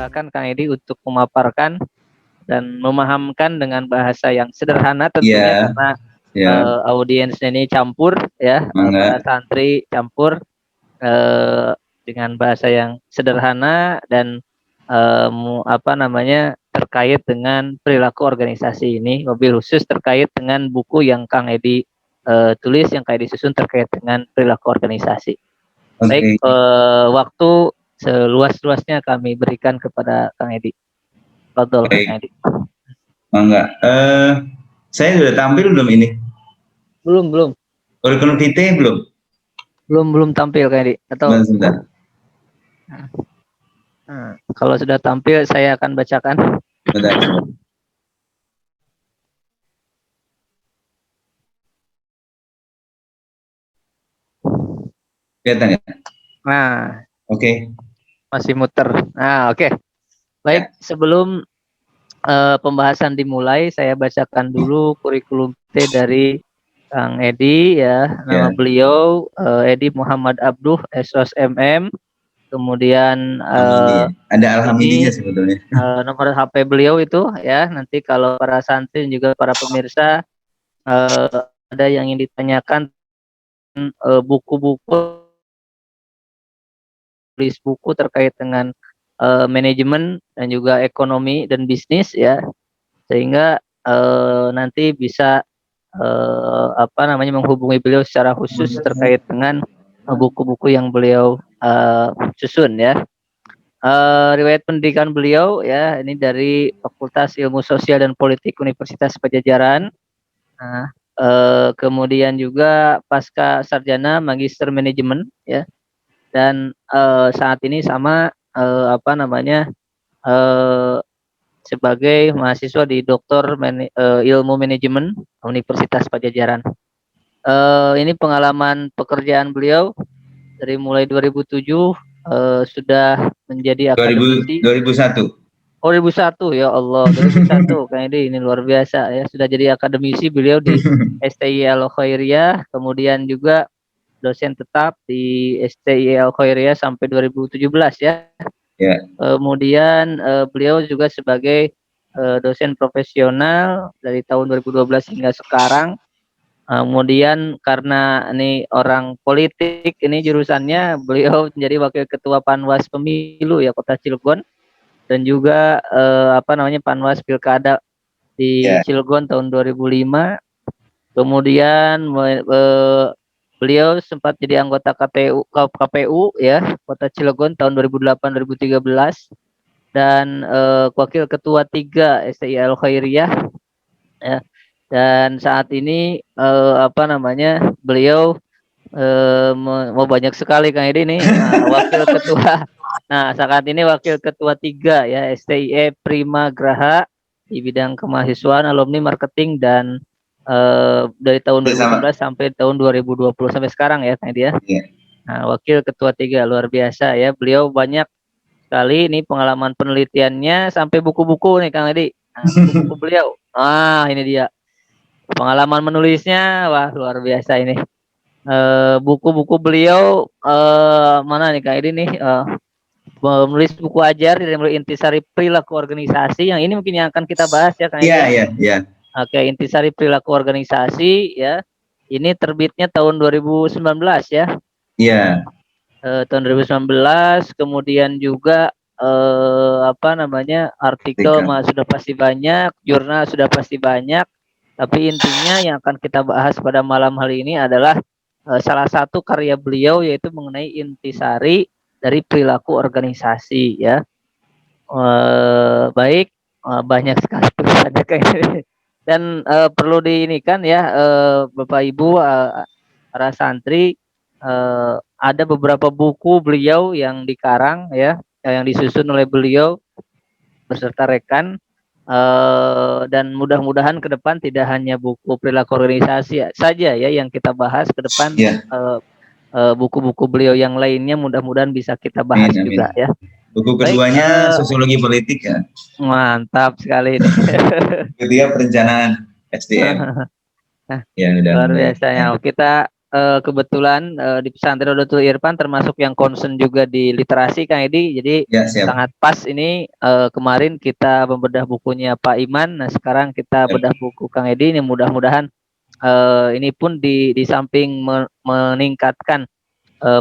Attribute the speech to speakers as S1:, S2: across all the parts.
S1: silakan Kang Edi untuk memaparkan dan memahamkan dengan bahasa yang sederhana tentunya
S2: Iya,
S1: karena
S2: ya,
S1: audiensnya ini campur ya, para
S2: mangga.
S1: santri campur eh, dengan bahasa yang sederhana dan apa namanya terkait dengan perilaku organisasi ini, mobil khusus terkait dengan buku yang Kang Edi tulis yang Kang Edi susun terkait dengan perilaku organisasi. Baik,
S2: Oke,
S1: waktu seluas-luasnya kami berikan kepada Kang Edi. Betul, Kang
S2: baik,
S1: Edi.
S2: mangga. Saya sudah tampil belum ini?
S1: Belum, belum.
S2: Kurikulum vitae belum?
S1: Belum tampil Kang Edi. Atau
S2: Sebentar.
S1: kalau sudah tampil saya akan bacakan.
S2: Sebentar, sebentar. Kelihatan ya?
S1: Nah,
S2: Oke.
S1: masih muter. Nah, oke. Baik,
S2: Ya,
S1: sebelum pembahasan dimulai, saya bacakan dulu kurikulum vitae dari Kang Edi ya. Nama
S2: ya.
S1: beliau Edi Muhammad Abduh, SOS MM. Kemudian
S2: Alhamidi ya. Ada alhamidinya
S1: ini
S2: sebetulnya.
S1: nomor HP beliau itu ya. Nanti kalau para santri dan juga para pemirsa ada yang ingin ditanyakan buku-buku, tulis buku terkait dengan manajemen dan juga ekonomi dan bisnis ya, sehingga nanti bisa apa namanya menghubungi beliau secara khusus terkait dengan buku-buku yang beliau susun ya. Riwayat pendidikan beliau ya ini dari Fakultas Ilmu Sosial dan Politik Universitas Padjadjaran. Nah, kemudian juga pasca sarjana Magister Manajemen ya, dan saat ini sama apa namanya eh, sebagai mahasiswa di Ilmu Manajemen Universitas Padjadjaran. Ini pengalaman pekerjaan beliau dari mulai 2007 sudah menjadi
S2: 2000,
S1: akademisi.
S2: 2001.
S1: Oh 2001 ya Allah 2001 kayaknya ini luar biasa ya, sudah jadi akademisi beliau di STI Al Khairiyah, kemudian juga dosen tetap di STI Al Khairiyah sampai 2017 ya.
S2: Ya.
S1: Kemudian beliau juga sebagai dosen profesional dari tahun 2012 hingga sekarang. Kemudian karena ini orang politik ini jurusannya, beliau menjadi wakil ketua Panwas Pemilu ya Kota Cilegon, dan juga apa namanya Panwas Pilkada di
S2: Ya.
S1: Cilegon tahun 2005. Kemudian beliau sempat jadi anggota KPU ya Kota Cilegon tahun 2008-2013, dan wakil ketua 3 STI Al Khairiyah ya. Dan saat ini apa namanya beliau mau banyak sekali Kang Edi nih wakil ketua. Nah, saat ini wakil ketua 3 ya STIE Prima Graha di bidang kemahasiswaan, alumni marketing, dan dari tahun
S2: Bersama.
S1: 2019 sampai tahun 2020 sampai sekarang ya Kang Edi ya.
S2: Ya.
S1: Nah, wakil ketua 3 luar biasa ya. Beliau banyak sekali ini pengalaman penelitiannya sampai buku-buku nih Kang Edi. Nah, buku-buku beliau. Ah, ini dia. Pengalaman menulisnya wah luar biasa ini. Buku-buku beliau mana nih Kak Edi nih menulis buku ajar dari mulai Intisari Perilaku Organisasi, yang ini mungkin yang akan kita bahas ya Kak Edi
S2: Iya,
S1: ya.
S2: iya, iya.
S1: Oke, Intisari Perilaku Organisasi ya. Ini terbitnya tahun 2019 ya.
S2: Iya.
S1: Tahun 2019, kemudian juga apa namanya artikel
S2: Ketika.
S1: sudah pasti banyak, jurnal sudah pasti banyak, tapi intinya yang akan kita bahas pada malam hari ini adalah salah satu karya beliau yaitu mengenai intisari dari perilaku organisasi ya. Baik, banyak sekali tulisannya kayaknya. Dan perlu diinikan ya Bapak Ibu para santri, ada beberapa buku beliau yang dikarang ya, yang disusun oleh beliau beserta rekan, dan mudah-mudahan ke depan tidak hanya buku perilaku organisasi saja ya yang kita bahas ke depan,
S2: Ya.
S1: buku-buku beliau yang lainnya mudah-mudahan bisa kita bahas
S2: Amin, amin.
S1: juga ya.
S2: Buku
S1: Baik,
S2: keduanya sosiologi politik ya.
S1: mantap sekali ini.
S2: Ketiga perencanaan SDM.
S1: Nah,
S2: Ya, udah
S1: luar
S2: mulai.
S1: biasa ya. Kita kebetulan di pesantren Rodotul Irfan termasuk yang concern juga di literasi Kang Edi, jadi
S2: Ya, siap.
S1: sangat pas ini kemarin kita membedah bukunya Pak Iman, nah sekarang kita
S2: Siap.
S1: bedah buku Kang Edi ini mudah-mudahan ini pun di samping meningkatkan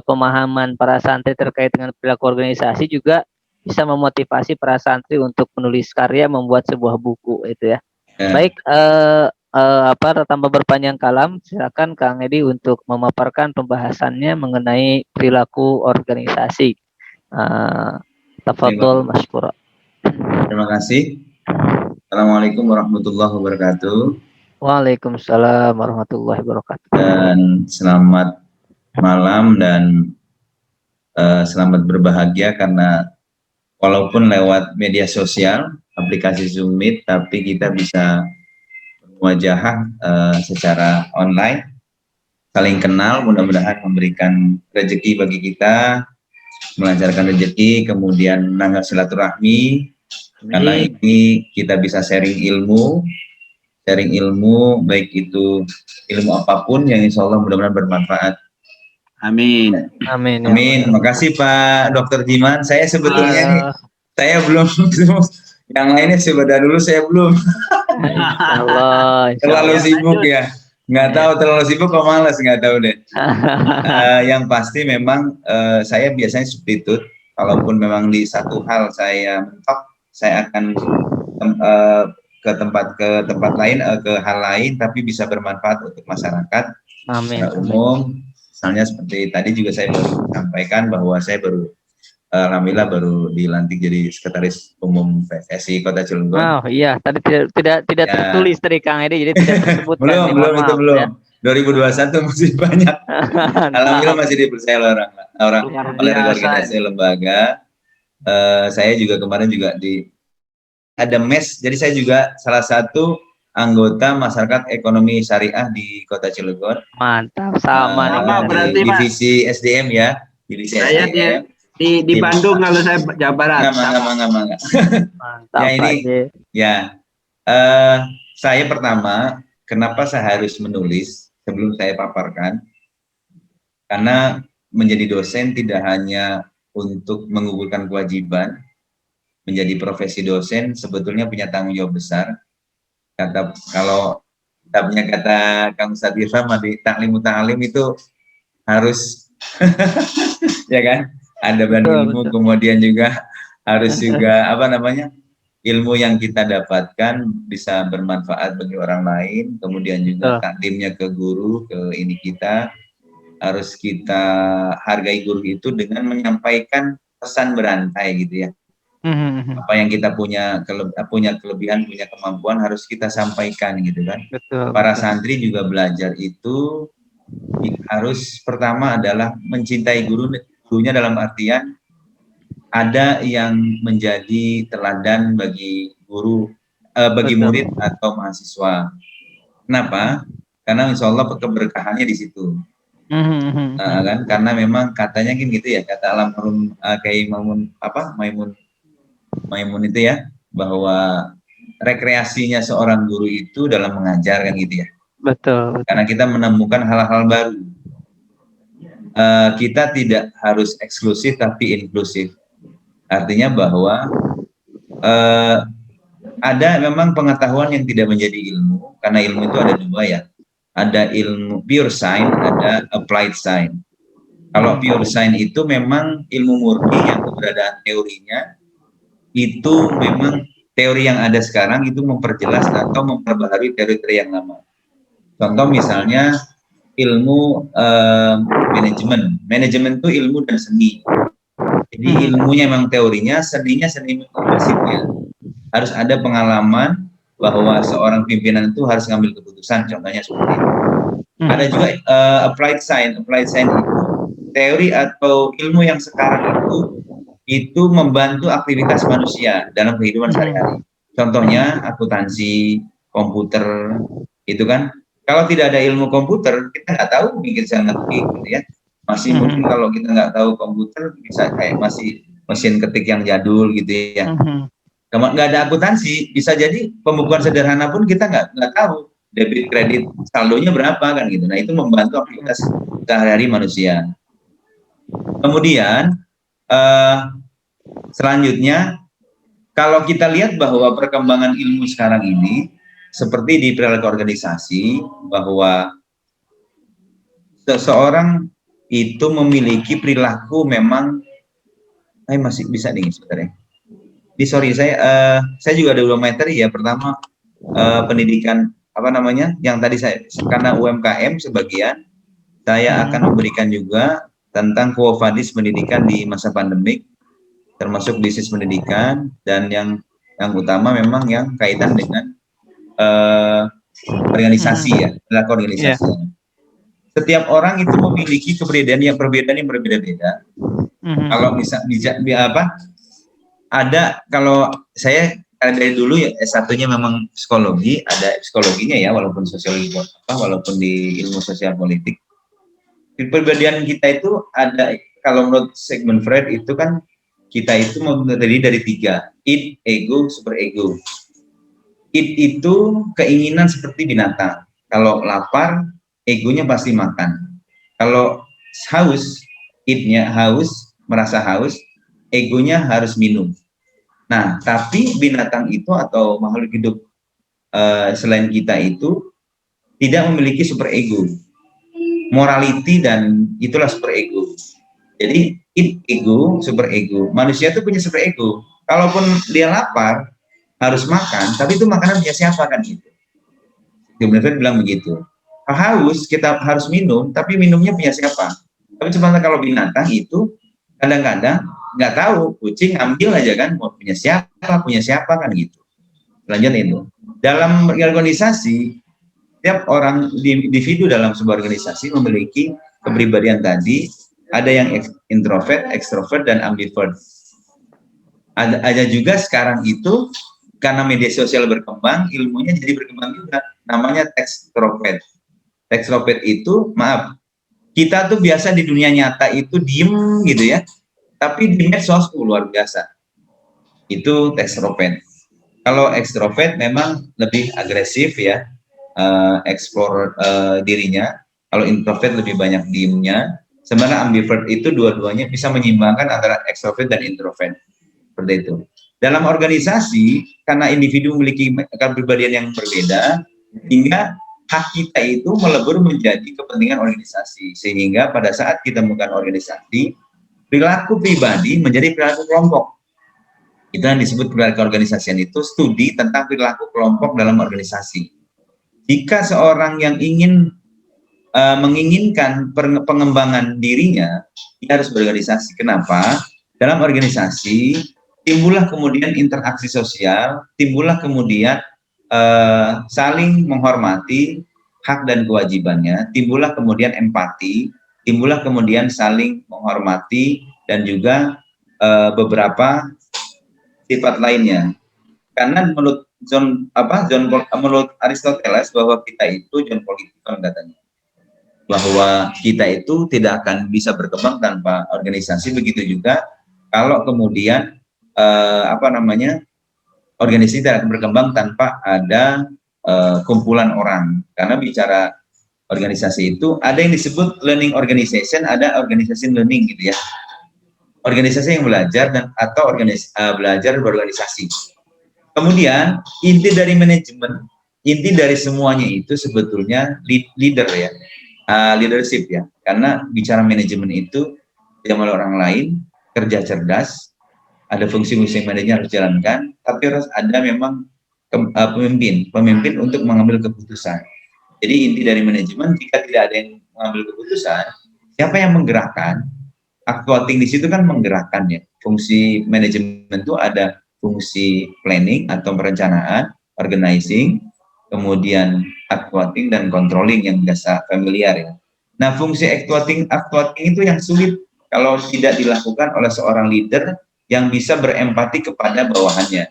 S1: pemahaman para santri terkait dengan perilaku organisasi juga bisa memotivasi para santri untuk menulis karya, membuat sebuah buku itu ya.
S2: Ya.
S1: Baik, tanpa berpanjang kalam, silakan Kang Edi untuk memaparkan pembahasannya mengenai perilaku organisasi. Tafadhol masykur.
S2: Terima kasih. Assalamualaikum warahmatullahi wabarakatuh.
S1: Waalaikumsalam warahmatullahi wabarakatuh.
S2: Dan selamat malam dan selamat berbahagia karena walaupun lewat media sosial, aplikasi Zoom Meet, tapi kita bisa berwajah secara online, saling kenal, mudah-mudahan memberikan rezeki bagi kita, melancarkan rezeki, kemudian menanggal silaturahmi, karena ini kita bisa sharing ilmu, baik itu ilmu apapun yang insya Allah mudah-mudahan bermanfaat.
S3: Amin.
S1: Amin.
S2: Amin. Makasih Pak Dr. Jiman. Saya sebetulnya ini saya belum yang lainnya sebentar dulu saya belum.
S1: Insya
S2: Terlalu sibuk ya. Nggak tahu terlalu sibuk kok malas, nggak tahu deh. Yang pasti memang saya biasanya substitut. Kalaupun memang di satu hal saya mentok, saya akan ke tempat lain, ke hal lain, tapi bisa bermanfaat untuk masyarakat.
S1: Amin.
S2: Secara umum. Misalnya seperti tadi juga saya baru sampaikan bahwa saya alhamdulillah baru dilantik jadi sekretaris umum PSSI Kota Cilegon.
S1: Oh iya, tadi tidak ya. Tertulis dari Kang Edi, jadi tidak tersebutkan.
S2: belum. 2021 masih banyak. Alhamdulillah masih dipercaya oleh organisasi lembaga. Saya juga kemarin juga ada MES, jadi saya juga salah satu anggota masyarakat ekonomi syariah di Kota Cilegon.
S1: Mantap, sama
S3: berarti
S2: divisi SDM ya, divisi
S3: saya
S2: SDM.
S3: Di Bandung kalau saya Jawa Barat.
S2: Mangga.
S1: Mantap,
S2: ya ini ya saya pertama kenapa saya harus menulis sebelum saya paparkan, karena menjadi dosen tidak hanya untuk menggugurkan kewajiban. Menjadi profesi dosen sebetulnya punya tanggung jawab besar. Kalau kita punya kata Kang Ustadz Irfan di taklim muta'alim itu harus ya kan, ada ilmu, kemudian juga harus juga ilmu yang kita dapatkan bisa bermanfaat bagi orang lain, kemudian juga taklimnya ke guru, ke ini kita harus kita hargai guru itu dengan menyampaikan pesan berantai gitu ya. Apa yang kita punya kelebihan, punya kemampuan harus kita sampaikan gitu kan. Para santri juga belajar itu harus pertama adalah mencintai gurunya dalam artian ada yang menjadi teladan bagi guru, bagi murid atau mahasiswa. Kenapa? Karena insya Allah keberkahannya di situ. Kan? Karena memang katanya gitu ya, kata almarhum Kiai Maimun itu ya, bahwa rekreasinya seorang guru itu dalam mengajar kan gitu ya. Betul. Karena kita menemukan hal-hal baru. Kita tidak harus eksklusif tapi inklusif. Artinya bahwa ada memang pengetahuan yang tidak menjadi ilmu, karena ilmu itu ada dua ya. Ada ilmu pure science, ada applied science. Kalau pure science itu memang ilmu murni yang keberadaan teorinya itu memang teori yang ada sekarang itu memperjelas atau memperbaharui teori-teori yang lama. Contoh misalnya ilmu manajemen itu ilmu dan seni. Jadi ilmunya memang teorinya, seninya seni prinsipnya. Harus ada pengalaman bahwa seorang pimpinan itu harus ngambil keputusan, contohnya seperti itu. Ada juga applied science. Applied science itu teori atau ilmu yang sekarang itu membantu aktivitas manusia dalam kehidupan sehari-hari. Contohnya akuntansi, komputer, itu kan. Kalau tidak ada ilmu komputer, kita nggak tahu bikin bisa ngetik, gitu ya. Masih mungkin kalau kita nggak tahu komputer, bisa kayak masih mesin ketik yang jadul, gitu ya. Kalau nggak ada akuntansi, bisa jadi pembukuan sederhana pun kita nggak tahu. debit kredit saldonya berapa kan gitu. Nah, itu membantu aktivitas sehari-hari manusia. Kemudian selanjutnya, kalau kita lihat bahwa perkembangan ilmu sekarang ini seperti di perilaku organisasi, bahwa seseorang itu memiliki perilaku memang masih bisa nih sebenarnya. Sorry, saya juga ada 2 materi ya. Pertama, pendidikan apa namanya yang tadi saya, karena UMKM sebagian, saya akan memberikan juga tentang Quo Vadis pendidikan di masa pandemik, termasuk bisnis pendidikan, dan yang utama memang yang kaitan dengan organisasi ya, perilaku organisasi. Setiap orang itu memiliki perbedaan yang berbeda-beda. Kalau ada, kalau saya dari dulu ya S1-nya memang psikologi, ada psikologinya ya, walaupun sosiologi walaupun di ilmu sosial politik. Perbedaan kita itu ada, kalau menurut Sigmund Freud itu kan kita itu terdiri dari 3, id, ego, superego. Id itu keinginan seperti binatang. Kalau lapar, egonya pasti makan. Kalau haus, idnya haus, merasa haus, egonya harus minum. Nah, tapi binatang itu atau makhluk hidup selain kita itu tidak memiliki superego, morality, dan itulah superego. Jadi id, ego, superego. Manusia itu punya superego. Kalaupun dia lapar, harus makan, tapi itu makanan punya siapa kan gitu. Kemudian bilang begitu. Haus, kita harus minum, tapi minumnya punya siapa? Tapi sebenarnya kalau binatang itu kadang-kadang nggak tahu, kucing ambil aja kan, mau punya siapa kan gitu. Selanjutnya itu, dalam organisasi, setiap orang individu dalam sebuah organisasi memiliki kepribadian tadi, ada yang introvert, extrovert, dan ambivert. Ada juga sekarang itu, karena media sosial berkembang, ilmunya jadi berkembang juga, namanya extrovert. Extrovert itu, maaf, kita tuh biasa di dunia nyata itu diem gitu ya, tapi di medsos luar biasa. Itu extrovert. Kalau extrovert memang lebih agresif ya, explore dirinya. Kalau introvert lebih banyak diemnya. Sebenarnya ambivert itu dua-duanya bisa menyeimbangkan antara extrovert dan introvert. Seperti itu. Dalam organisasi, karena individu memiliki kepribadian yang berbeda, hingga hak kita itu melebur menjadi kepentingan organisasi. Sehingga pada saat kita melakukan organisasi, perilaku pribadi menjadi perilaku kelompok. Itu yang disebut perilaku organisasian, itu studi tentang perilaku kelompok dalam organisasi. Jika seorang yang menginginkan pengembangan dirinya, dia harus berorganisasi. Kenapa? Dalam organisasi, timbullah kemudian interaksi sosial, timbullah kemudian saling menghormati hak dan kewajibannya, timbullah kemudian empati, timbullah kemudian saling menghormati, dan juga beberapa sifat lainnya. Karena menurut menurut Aristoteles bahwa kita itu John Politikon katanya, bahwa kita itu tidak akan bisa berkembang tanpa organisasi. Begitu juga kalau kemudian organisasi tidak akan berkembang tanpa ada kumpulan orang. Karena bicara organisasi itu ada yang disebut learning organization, ada organization learning gitu ya. Organisasi yang belajar atau belajar berorganisasi. Kemudian inti dari manajemen, inti dari semuanya itu sebetulnya leader ya, leadership ya. Karena bicara manajemen itu diambil orang lain, kerja cerdas, ada fungsi-fungsi yang manajer harus jalankan, tapi harus ada memang pemimpin untuk mengambil keputusan. Jadi inti dari manajemen, jika tidak ada yang mengambil keputusan, siapa yang menggerakkan? Actuating di situ kan menggerakkan ya. Fungsi manajemen itu ada fungsi planning atau perencanaan, organizing, kemudian actuating dan controlling yang biasa familiar ya. Nah, fungsi actuating itu yang sulit kalau tidak dilakukan oleh seorang leader yang bisa berempati kepada bawahannya.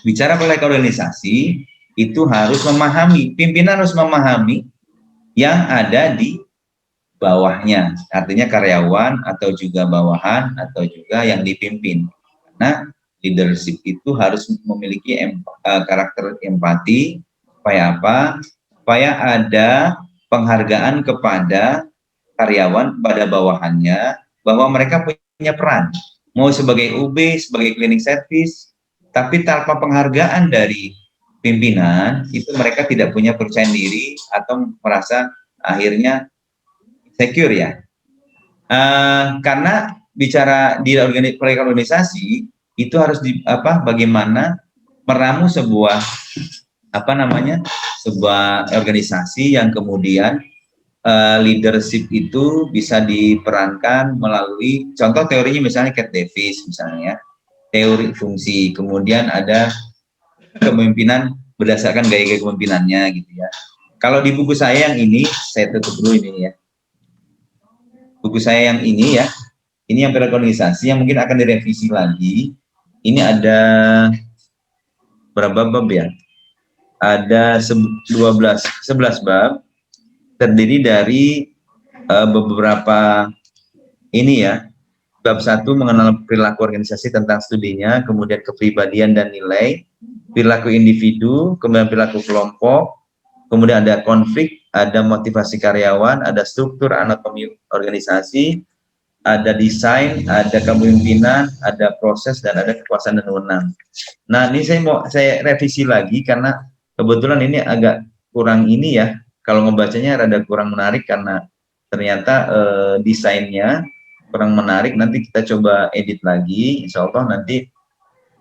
S2: Bicara perilaku organisasi, itu harus memahami, pimpinan harus memahami yang ada di bawahnya, artinya karyawan atau juga bawahan atau juga yang dipimpin. Karena leadership itu harus memiliki karakter empati, supaya apa? supaya ada penghargaan kepada karyawan pada bawahannya bahwa mereka punya peran, mau sebagai UB, sebagai cleaning service, tapi tanpa penghargaan dari pimpinan itu mereka tidak punya percaya diri atau merasa akhirnya secure ya. Karena bicara di proyek organisasi itu harus bagaimana meramu sebuah sebuah organisasi yang kemudian leadership itu bisa diperankan melalui contoh teorinya misalnya Cat Davis misalnya, teori fungsi, kemudian ada kepemimpinan berdasarkan gaya-gaya kepemimpinannya gitu ya. Kalau di buku saya yang ini, saya tutup dulu ini ya. Buku saya yang ini ya, ini yang organisasi yang mungkin akan direvisi lagi. Ini ada berapa bab ya? Ada 11 bab, terdiri dari beberapa ini ya. Bab 1 mengenal perilaku organisasi tentang studinya, kemudian kepribadian dan nilai, perilaku individu, kemudian perilaku kelompok, kemudian ada konflik, ada motivasi karyawan, ada struktur anatomi organisasi, ada desain, ada kepemimpinan, ada proses, dan ada kekuasaan dan wewenang. Nah, ini saya revisi lagi karena kebetulan ini agak kurang ini ya, kalau membacanya rada kurang menarik karena ternyata desainnya kurang menarik. Nanti kita coba edit lagi, insya Allah nanti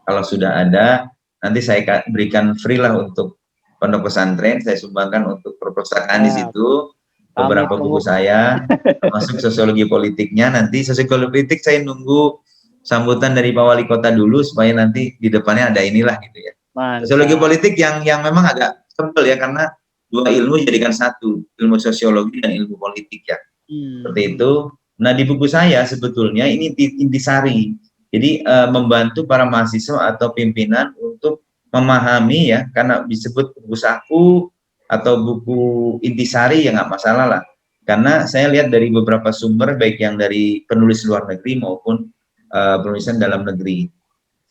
S2: kalau sudah ada, nanti saya berikan free lah untuk pondok pesantren, saya sumbangkan untuk perpustakaan di situ, beberapa buku saya, termasuk sosiologi politiknya. Nanti sosiologi politik saya nunggu sambutan dari Pak Wali Kota dulu, supaya nanti di depannya ada inilah gitu ya. Mantap. Sosiologi politik yang memang agak tebal ya, karena dua ilmu jadikan satu, ilmu sosiologi dan ilmu politik ya. Seperti itu. Nah, di buku saya sebetulnya ini intisari. Jadi membantu para mahasiswa atau pimpinan untuk memahami ya, karena disebut buku saku atau buku intisari ya nggak masalah lah. Karena saya lihat dari beberapa sumber, baik yang dari penulis luar negeri maupun penulisan dalam negeri.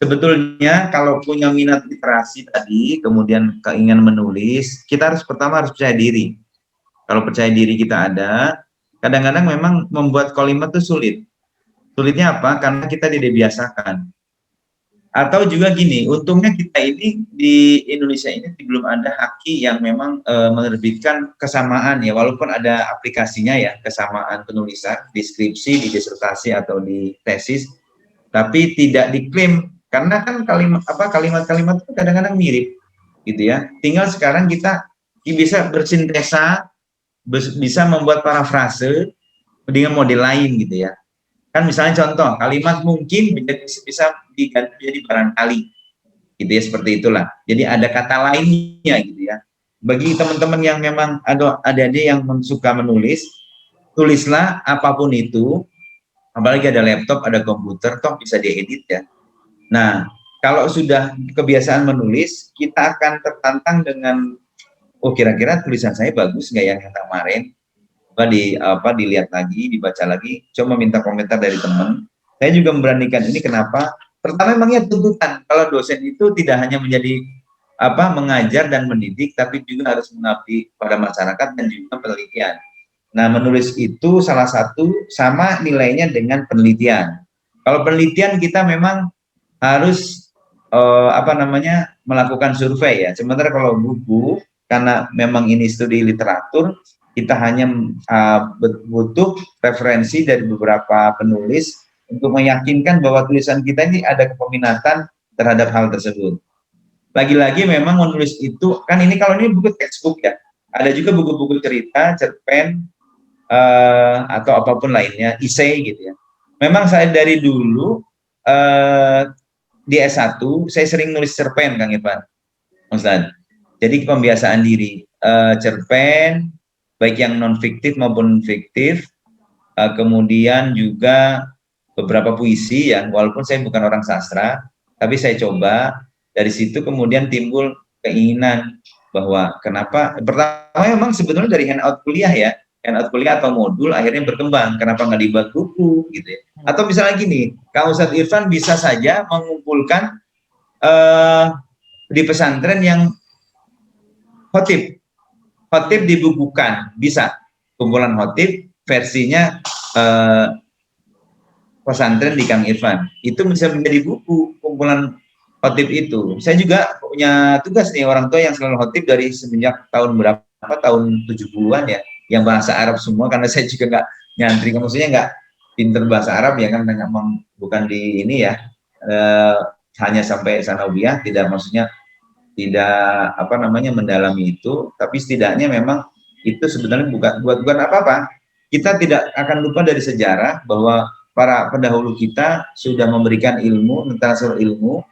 S2: Sebetulnya kalau punya minat literasi tadi, kemudian keinginan menulis, kita pertama harus percaya diri. Kalau percaya diri kita ada, kadang-kadang memang membuat kalimat itu sulit. Sulitnya apa? Karena kita tidak dibiasakan. Atau juga gini, untungnya kita ini di Indonesia ini belum ada haki yang memang menerbitkan kesamaan ya, walaupun ada aplikasinya ya, kesamaan penulisan, di skripsi, di disertasi atau di tesis, tapi tidak diklaim karena kan kalimat-kalimat itu kadang-kadang mirip gitu ya. Tinggal sekarang kita bisa bersintesa, bisa membuat parafrase dengan model lain gitu ya. Kan misalnya contoh, kalimat mungkin bisa diganti jadi barangkali, gitu ya, seperti itulah. Jadi ada kata lainnya gitu ya. Bagi teman-teman yang memang ada adik-adik yang suka menulis, tulislah apapun itu, apalagi ada laptop, ada komputer, toh bisa diedit ya. Nah, kalau sudah kebiasaan menulis, kita akan tertantang dengan, oh kira-kira tulisan saya bagus nggak yang kemarin? Dilihat lagi, dibaca lagi, coba minta komentar dari teman. Saya juga memberanikan ini, kenapa? Pertama memangnya tuntutan, kalau dosen itu tidak hanya menjadi mengajar dan mendidik, tapi juga harus mengabdi pada masyarakat dan juga penelitian. Nah, menulis itu salah satu sama nilainya dengan penelitian. Kalau penelitian kita memang harus melakukan survei ya. Sementara kalau buku, karena memang ini studi literatur, kita hanya butuh referensi dari beberapa penulis untuk meyakinkan bahwa tulisan kita ini ada kepeminatan terhadap hal tersebut. Lagi-lagi memang menulis itu, kan ini kalau ini buku textbook ya, ada juga buku-buku cerita, cerpen, atau apapun lainnya, essay gitu ya. Memang saya dari dulu di S1, saya sering nulis cerpen, Kang Irfan, Ustaz. Jadi pembiasaan diri, cerpen, baik yang non-fiktif maupun fiktif, kemudian juga beberapa puisi ya, walaupun saya bukan orang sastra, tapi saya coba, dari situ kemudian timbul keinginan bahwa kenapa, pertama memang sebetulnya dari handout kuliah ya, handout kuliah atau modul akhirnya berkembang, kenapa nggak dibuat buku gitu ya. Atau misalnya gini, Kang Ustadz Irfan bisa saja mengumpulkan di pesantren yang khotib, khotib dibukukan, bisa kumpulan khotib versinya pesantren di Kang Irfan, itu bisa menjadi buku kumpulan khotib itu. Saya juga punya tugas nih, orang tua yang selalu khotib dari semenjak tahun berapa, tahun 70-an ya, yang bahasa Arab semua, karena saya juga nggak nyantri, maksudnya nggak pinter bahasa Arab ya kan, bukan di ini ya, hanya sampai sanawiyah, tidak, maksudnya tidak apa namanya mendalami itu, tapi setidaknya memang itu sebenarnya bukan apa-apa. Kita tidak akan lupa dari sejarah bahwa para pendahulu kita sudah memberikan ilmu, tentang ilmu,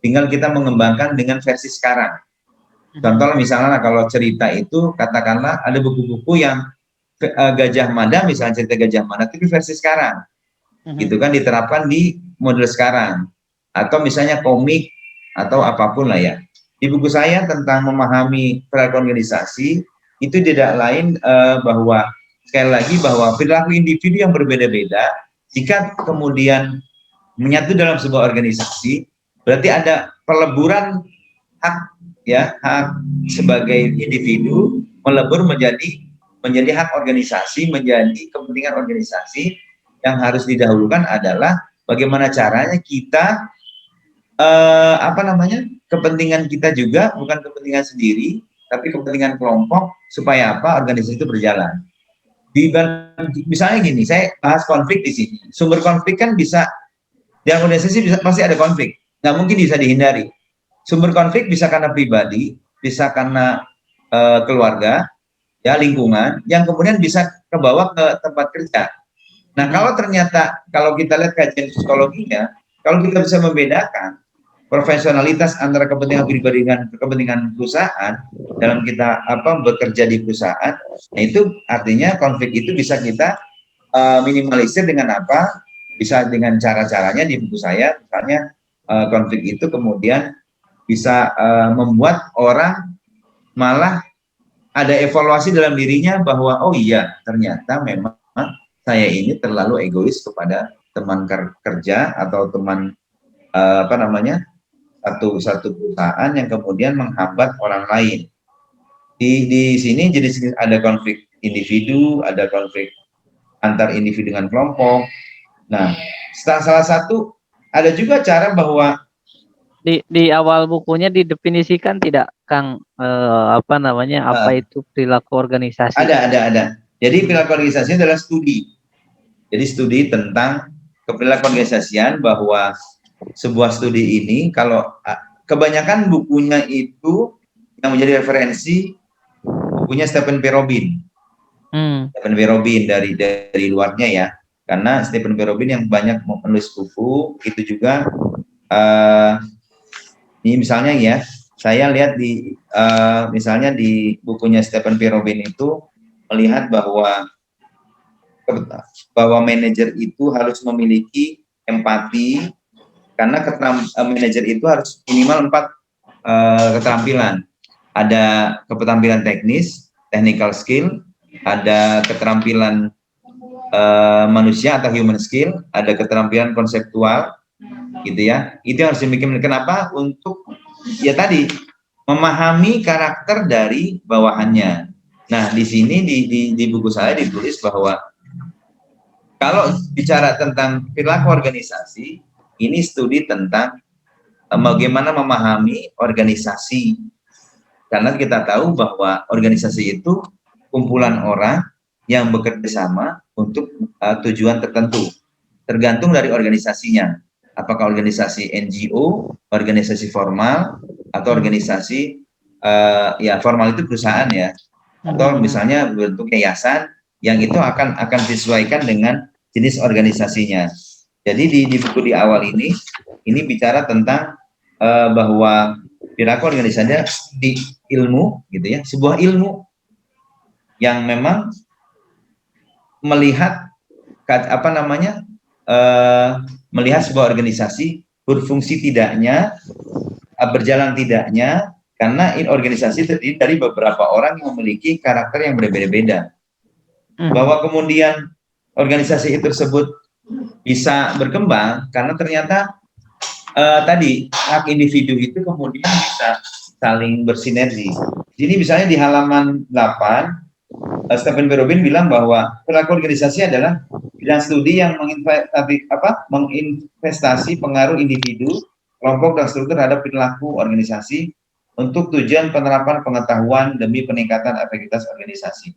S2: tinggal kita mengembangkan dengan versi sekarang. Contoh misalnya kalau cerita itu, katakanlah ada buku-buku yang Gajah Mada, misalnya cerita Gajah Mada, tapi versi sekarang, gitu kan, diterapkan di model sekarang. Atau misalnya komik atau apapun lah ya. Di buku saya tentang memahami perilaku organisasi, itu tidak lain bahwa sekali lagi bahwa perilaku individu yang berbeda-beda, jika kemudian menyatu dalam sebuah organisasi, berarti ada peleburan hak ya, hak sebagai individu melebur menjadi hak organisasi, menjadi kepentingan organisasi. Yang harus didahulukan adalah bagaimana caranya kita kepentingan kita juga, bukan kepentingan sendiri, tapi kepentingan kelompok, supaya apa, organisasi itu berjalan. Misalnya gini, saya bahas konflik di sini. Sumber konflik kan bisa, di organisasi pasti ada konflik, nggak mungkin bisa dihindari. Sumber konflik bisa karena pribadi, bisa karena keluarga, ya lingkungan, yang kemudian bisa kebawa ke tempat kerja. Nah, kalau kita lihat kajian psikologinya, kalau kita bisa membedakan profesionalitas antara kepentingan pribadi dengan kepentingan perusahaan dalam kita bekerja di perusahaan, nah itu artinya konflik itu bisa kita minimalisir dengan apa? Bisa dengan cara-caranya di buku saya, misalnya konflik itu kemudian bisa membuat orang malah ada evaluasi dalam dirinya bahwa oh iya, ternyata memang saya ini terlalu egois kepada teman kerja atau teman satu perusahaan yang kemudian menghambat orang lain. Di sini jadi ada konflik individu, ada konflik antar individu dengan kelompok. Nah, salah satu ada juga cara bahwa
S1: di awal bukunya didefinisikan tidak, Kang, apa itu perilaku organisasi?
S2: Ada. Jadi perilaku organisasi adalah studi. Jadi studi tentang perilaku organisasian, bahwa sebuah studi ini, kalau kebanyakan bukunya itu yang menjadi referensi bukunya Stephen P. Robin. Stephen P. Robin dari luarnya ya, karena Stephen P. Robin yang banyak menulis buku itu juga ini misalnya ya, saya lihat misalnya di bukunya Stephen P. Robin itu melihat bahwa manajer itu harus memiliki empati, karena manajer itu harus minimal 4 keterampilan. Ada keterampilan teknis, technical skill, ada keterampilan manusia atau human skill, ada keterampilan konseptual, gitu ya. Itu harus dimiliki. Kenapa? Untuk ya tadi memahami karakter dari bawahannya. Nah, di sini di buku saya ditulis bahwa kalau bicara tentang perilaku organisasi, ini studi tentang bagaimana memahami organisasi. Karena kita tahu bahwa organisasi itu kumpulan orang yang bekerja sama untuk tujuan tertentu. Tergantung dari organisasinya. Apakah organisasi NGO, organisasi formal, atau organisasi ya formal itu perusahaan ya. Atau misalnya bentuk yayasan, yang itu akan disesuaikan dengan jenis organisasinya. Jadi di buku di awal ini bicara tentang bahwa perilaku organisasi di ilmu, gitu ya, sebuah ilmu yang memang melihat melihat sebuah organisasi berfungsi tidaknya, berjalan tidaknya, karena organisasi terdiri dari beberapa orang yang memiliki karakter yang berbeda-beda. Bahwa kemudian organisasi tersebut bisa berkembang karena ternyata tadi hak individu itu kemudian bisa saling bersinergi. Jadi misalnya di halaman 8, Stephen Berobin bilang bahwa perilaku organisasi adalah bidang studi yang menginvestasi pengaruh individu, kelompok, dan struktur terhadap perilaku organisasi untuk tujuan penerapan pengetahuan demi peningkatan efektivitas organisasi.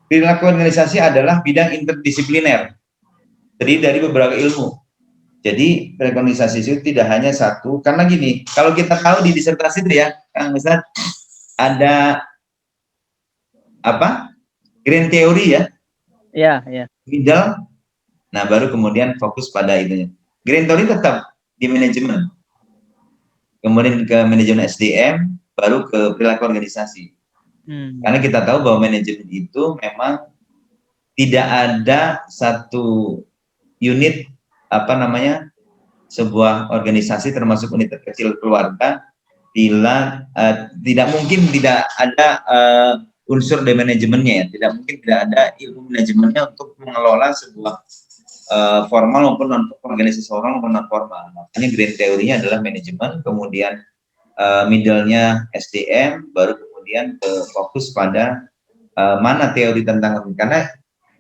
S2: Perilaku organisasi adalah bidang interdisipliner, terdiri dari beberapa ilmu. Jadi organisasi itu tidak hanya satu, karena gini, kalau kita tahu di disertasi itu ya, Kang Ustadz, ada apa? Green theory ya,
S1: Ya.
S2: middle, nah baru kemudian fokus pada itunya. Green theory tetap di manajemen, kemudian ke manajemen SDM, baru ke perilaku organisasi. Karena kita tahu bahwa manajemen itu memang tidak ada satu unit sebuah organisasi termasuk unit terkecil keluarga tidak mungkin tidak ada unsur di manajemennya ya, tidak mungkin tidak ada ilmu manajemennya untuk mengelola sebuah formal maupun non organisasi formal maupun non formal. Makanya green theory-nya adalah manajemen, kemudian middle-nya SDM, baru kemudian fokus pada mana teori tentang, karena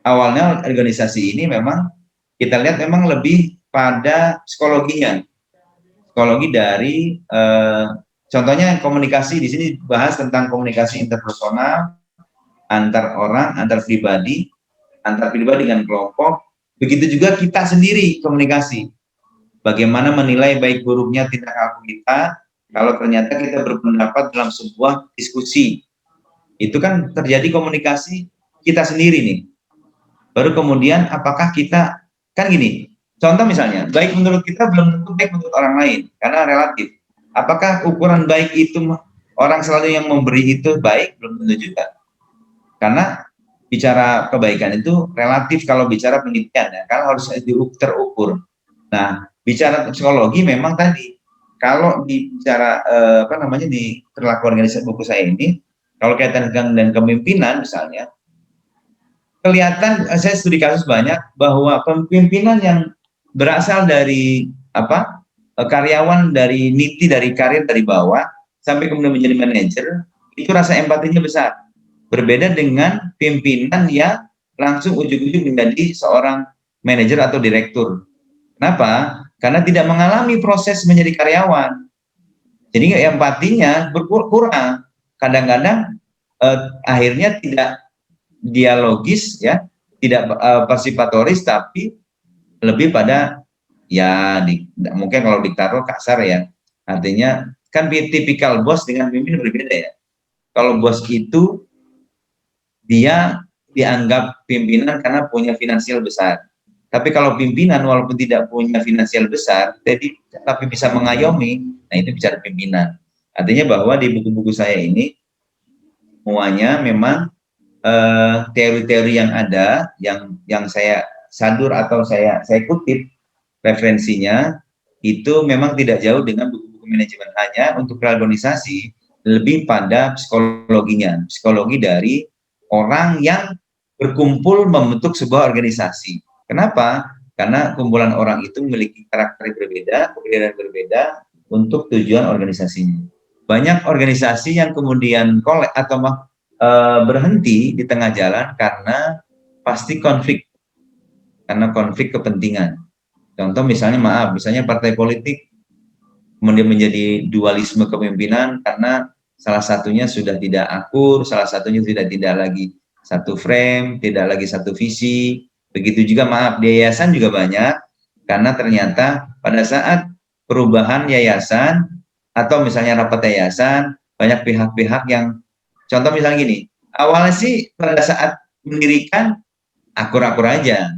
S2: awalnya organisasi ini memang kita lihat memang lebih pada psikologinya, psikologi dari contohnya komunikasi. Di sini bahas tentang komunikasi interpersonal, antar orang, antar pribadi dengan kelompok. Begitu juga kita sendiri komunikasi. Bagaimana menilai baik buruknya tindak laku kita kalau ternyata kita berpendapat dalam sebuah diskusi. Itu kan terjadi komunikasi kita sendiri nih. Baru kemudian apakah kita, kan gini, contoh misalnya, baik menurut kita belum tentu baik menurut orang lain, karena relatif. Apakah ukuran baik itu orang selalu yang memberi itu baik? Belum tentu juga. Karena bicara kebaikan itu relatif kalau bicara penelitian ya, karena harus terukur. Nah, bicara psikologi memang tadi, kalau bicara di perilaku organisasi buku saya ini, kalau kaitan dengan kepemimpinan misalnya, kelihatan saya studi kasus banyak bahwa pemimpinan yang berasal dari karyawan dari niti, dari karir dari bawah sampai kemudian menjadi manajer, itu rasa empatinya besar. Berbeda dengan pimpinan yang langsung ujung-ujung menjadi seorang manajer atau direktur. Kenapa? Karena tidak mengalami proses menjadi karyawan. Jadi empatinya berkurang. Kadang-kadang akhirnya tidak dialogis ya, tidak partisipatoris, tapi lebih pada ya mungkin kalau ditaruh kasar ya, artinya kan tipikal bos dengan pemimpin berbeda ya. Kalau bos itu dia dianggap pimpinan karena punya finansial besar, tapi kalau pimpinan walaupun tidak punya finansial besar tapi bisa mengayomi, nah itu bicara pimpinan. Artinya bahwa di buku-buku saya ini semuanya memang teori-teori yang ada, yang saya sadur atau saya kutip referensinya, itu memang tidak jauh dengan buku-buku manajemen. Hanya untuk organisasi lebih pada psikologinya, psikologi dari orang yang berkumpul membentuk sebuah organisasi. Kenapa? Karena kumpulan orang itu memiliki karakter berbeda, kepribadian berbeda untuk tujuan organisasinya. Banyak organisasi yang kemudian berhenti di tengah jalan karena pasti konflik, karena konflik kepentingan. Contoh misalnya misalnya partai politik kemudian menjadi dualisme kepemimpinan karena salah satunya sudah tidak akur, salah satunya tidak lagi satu frame, tidak lagi satu visi. Begitu juga di yayasan juga banyak, karena ternyata pada saat perubahan yayasan atau misalnya rapat yayasan, banyak pihak-pihak yang, contoh misalnya gini, awalnya sih pada saat mendirikan akur-akur aja,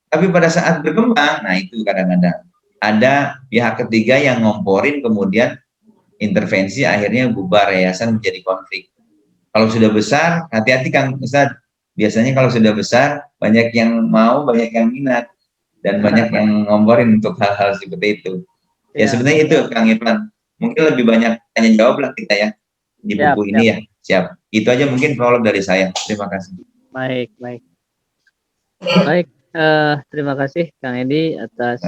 S2: tapi pada saat berkembang, nah itu kadang-kadang ada pihak ketiga yang ngomporin, kemudian intervensi, akhirnya bubar yayasan, menjadi konflik. Kalau sudah besar, hati-hati Kang Ustadz, biasanya kalau sudah besar, banyak yang mau, banyak yang minat, dan banyak yang ngomporin untuk hal-hal seperti itu. Ya sebenarnya itu Kang Irfan, mungkin lebih banyak tanya jawab lah kita ya di buku ini ya. Siap. Itu aja mungkin prolog dari saya. Terima kasih.
S1: Baik. Terima kasih Kang Edi atas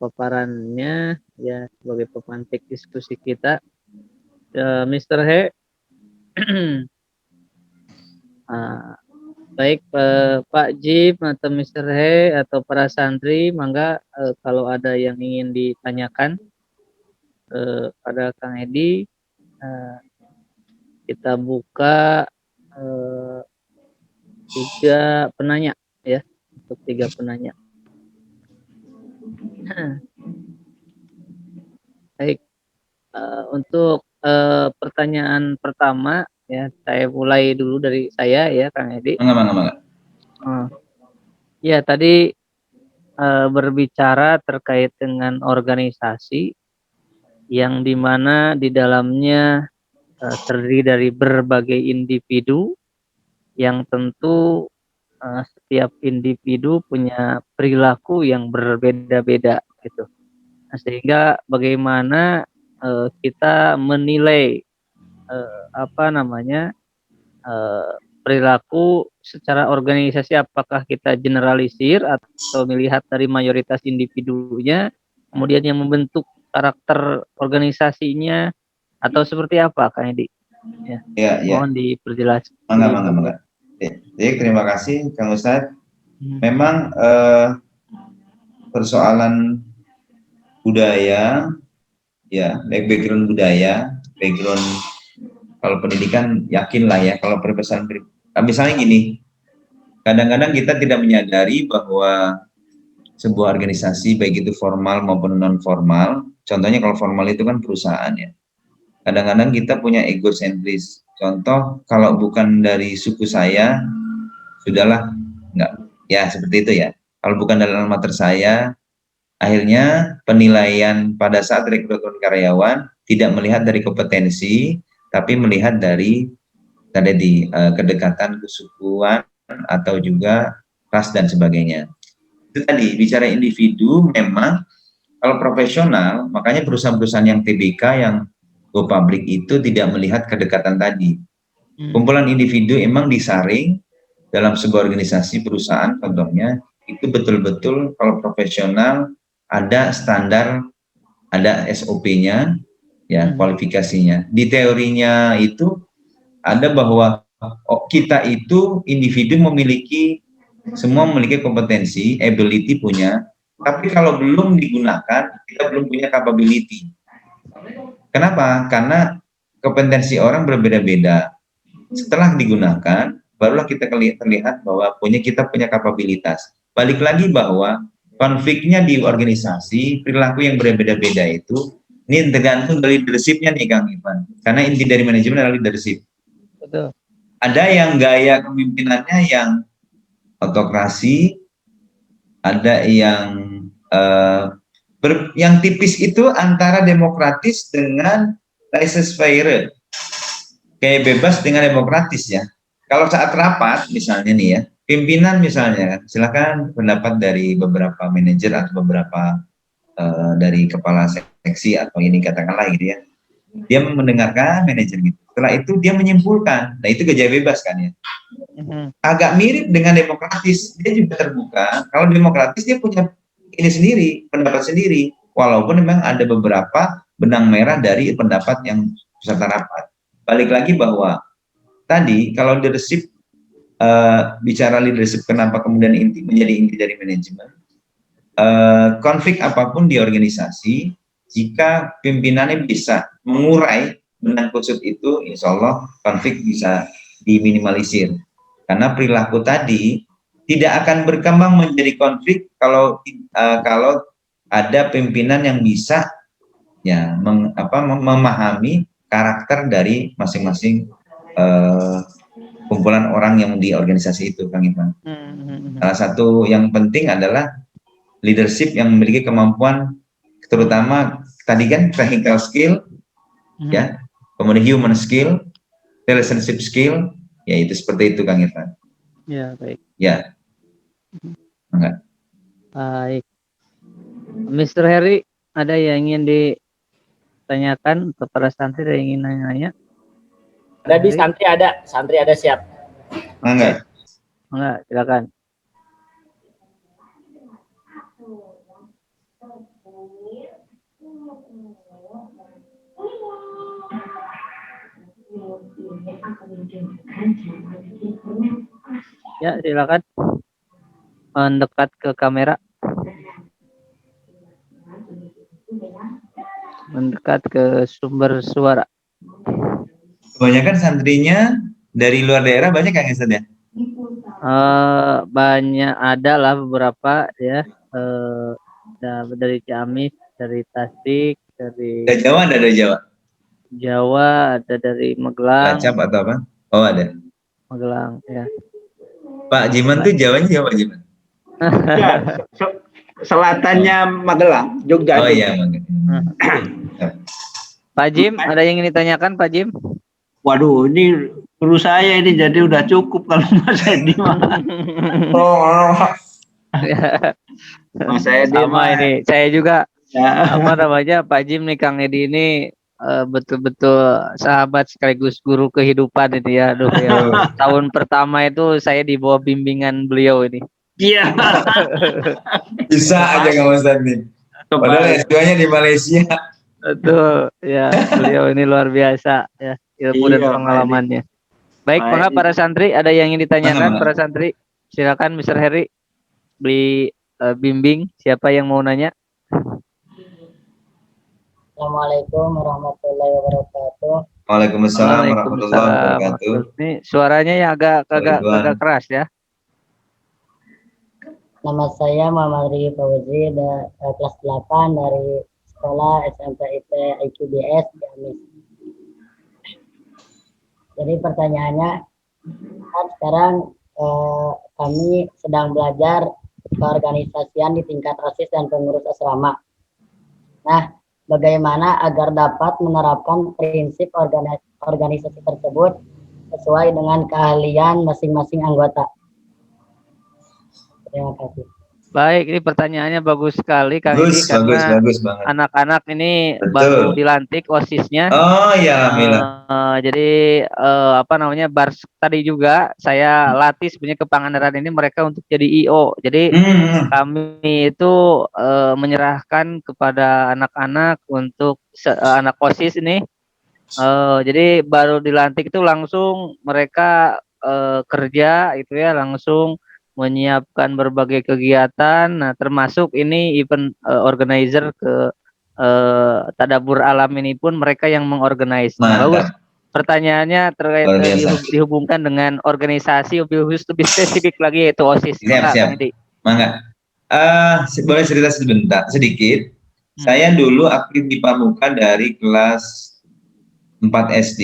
S1: paparannya ya, sebagai pemantik diskusi kita. Mr. He. Ah, baik Pak Jim atau Mr. He atau para santri, mangga kalau ada yang ingin ditanyakan pada Kang Edi, kita buka 3 penanya ya, untuk 3 penanya. Baik, untuk pertanyaan pertama ya, saya mulai dulu dari saya ya, Kang Edi.
S2: Mangga.
S1: Ya tadi berbicara terkait dengan organisasi yang dimana di dalamnya terdiri dari berbagai individu yang tentu setiap individu punya perilaku yang berbeda-beda gitu. Nah, sehingga bagaimana kita menilai apa namanya perilaku secara organisasi, apakah kita generalisir atau melihat dari mayoritas individunya, kemudian yang membentuk karakter organisasinya atau seperti apa, Kang Edi? Ya,
S2: Ya.
S1: mohon diperjelas.
S2: Mangga. Jadi terima kasih Kang Ustadz. Memang persoalan budaya, ya background budaya, background kalau pendidikan yakinlah ya, kalau perpecahan misalnya gini, kadang-kadang kita tidak menyadari bahwa sebuah organisasi baik itu formal maupun non formal, contohnya kalau formal itu kan perusahaan ya, kadang-kadang kita punya egosentris. Contoh, kalau bukan dari suku saya, sudahlah, enggak, ya seperti itu ya. Kalau bukan dari alma mater saya, akhirnya penilaian pada saat rekrutmen karyawan tidak melihat dari kompetensi, tapi melihat dari tadi kedekatan kesukuan atau juga ras dan sebagainya. Itu tadi bicara individu, memang kalau profesional, makanya perusahaan-perusahaan yang TBK yang go public itu tidak melihat kedekatan tadi. Kumpulan individu emang disaring dalam sebuah organisasi perusahaan, contohnya itu betul-betul kalau profesional ada standar, ada SOP-nya, ya kualifikasinya. Di teorinya itu ada bahwa kita itu individu semua memiliki kompetensi, ability punya, tapi kalau belum digunakan, kita belum punya capability. Kenapa? Karena kompetensi orang berbeda-beda. Setelah digunakan, barulah kita terlihat bahwa kita punya kapabilitas. Balik lagi bahwa konfliknya di organisasi, perilaku yang berbeda-beda itu, ini tergantung dari leadership-nya nih Kang Ivan. Karena inti dari manajemen adalah leadership.
S1: Betul.
S2: Ada yang gaya kepemimpinannya yang autokrasi, ada yang tipis itu antara demokratis dengan laissez-faire, kayak bebas dengan demokratis ya. Kalau saat rapat misalnya nih ya, pimpinan misalnya, silakan pendapat dari beberapa manajer atau beberapa dari kepala seksi atau ini katakanlah gitu ya. Dia mendengarkan manajer gitu. Setelah itu dia menyimpulkan. Nah itu gaya bebas kan ya. Agak mirip dengan demokratis, dia juga terbuka. Kalau demokratis dia punya ini sendiri, pendapat sendiri. Walaupun memang ada beberapa benang merah dari pendapat yang peserta rapat. Balik lagi bahwa tadi kalau leadership, bicara leadership kenapa kemudian menjadi inti dari manajemen, konflik apapun di organisasi, jika pimpinannya bisa mengurai benang kusut itu, insya Allah konflik bisa diminimalisir. Karena perilaku tadi tidak akan berkembang menjadi konflik kalau ada pimpinan yang bisa ya memahami karakter dari masing-masing kumpulan orang yang di organisasi itu, Kang Ivan. Salah satu yang penting adalah leadership yang memiliki kemampuan, terutama tadi kan technical skill, ya, kemudian human skill, relationship skill, ya itu seperti itu, Kang Ivan.
S1: Ya, baik.
S2: Ya. Enggak.
S1: Baik. Mr. Heri, ada yang ingin ditanyakan kepada santri, ada yang ingin nanya-nanya?
S4: Ada di santri ada siap.
S2: Enggak.
S1: Enggak, silakan. Ya, silakan mendekat ke kamera, mendekat ke sumber suara.
S2: Kebanyakan santrinya dari luar daerah banyak Kang Ustaz ya?
S1: Banyak, ada lah beberapa ya, dari Ciamis, dari Tasik, dari
S2: Dari Jawa ada dari Jawa?
S1: Jawa, ada dari Magelang,
S2: Cilacap atau apa? Oh ada.
S1: Magelang ya.
S2: Pak Jiman tuh Jawanya Jawa Jiman.
S3: Ya, selatannya Magelang, Jogja.
S2: Oh iya,
S3: Jogja.
S1: Pak Jim, ada yang ingin ditanyakan Pak Jim?
S3: Waduh, ini guru saya ini jadi udah cukup kalau Mas Edi mah. Mas Edi
S1: Sama
S3: mah.
S1: ini, saya juga
S3: Ya.
S1: apa namanya, Pak Jim nih, Kang Edi ini betul-betul sahabat sekaligus guru kehidupan ini ya. Aduh ya. Tahun pertama itu saya di bawah bimbingan beliau ini.
S3: Iya.
S2: Bisa aja Kang Ustaz nih. Padahal S2-nya di Malaysia.
S1: Betul ya, beliau ini luar biasa ya, ilmu dan
S3: Iya,
S1: pengalamannya. Baik,
S3: Pak
S1: maka
S3: Edi.
S1: para santri, ada yang ingin ditanyakan
S2: Mangga,
S1: para santri? Silakan Mr. Heri, beli bimbing, siapa yang mau nanya?
S4: Assalamualaikum warahmatullahi wabarakatuh.
S2: Waalaikumsalam warahmatullahi wabarakatuh.
S1: Ini suaranya yang agak
S2: Ridwan.
S1: keras ya.
S4: Nama saya Muhammad Ri Fauzi, kelas 8 dari sekolah SMP IT IQBS Ciamis. Jadi pertanyaannya, kan sekarang kami sedang belajar keorganisasian di tingkat OSIS dan pengurus asrama. Nah, bagaimana agar dapat menerapkan prinsip organisasi tersebut sesuai dengan keahlian masing-masing anggota? Terima kasih.
S1: Baik, ini pertanyaannya bagus sekali Kang Edi, karena
S2: Bagus banget.
S1: anak-anak ini
S2: Betul.
S1: baru dilantik OSIS-nya.
S2: Oh ya, alhamdulillah.
S1: Jadi apa namanya, tadi juga saya latih sebenarnya ke Pangandaran ini mereka untuk jadi IO. Jadi kami itu menyerahkan kepada anak-anak untuk anak OSIS ini. Jadi baru dilantik itu langsung mereka kerja itu ya, langsung menyiapkan berbagai kegiatan. Nah, termasuk ini event organizer ke Tadabur Alam ini pun mereka yang mengorganize. Nah, lalu pertanyaannya terkait dihubungkan dengan organisasi lebih spesifik lagi, yaitu OSIS.
S2: Siap. Mangga. Boleh cerita sedikit. Saya dulu aktif di Pramuka dari kelas 4 SD,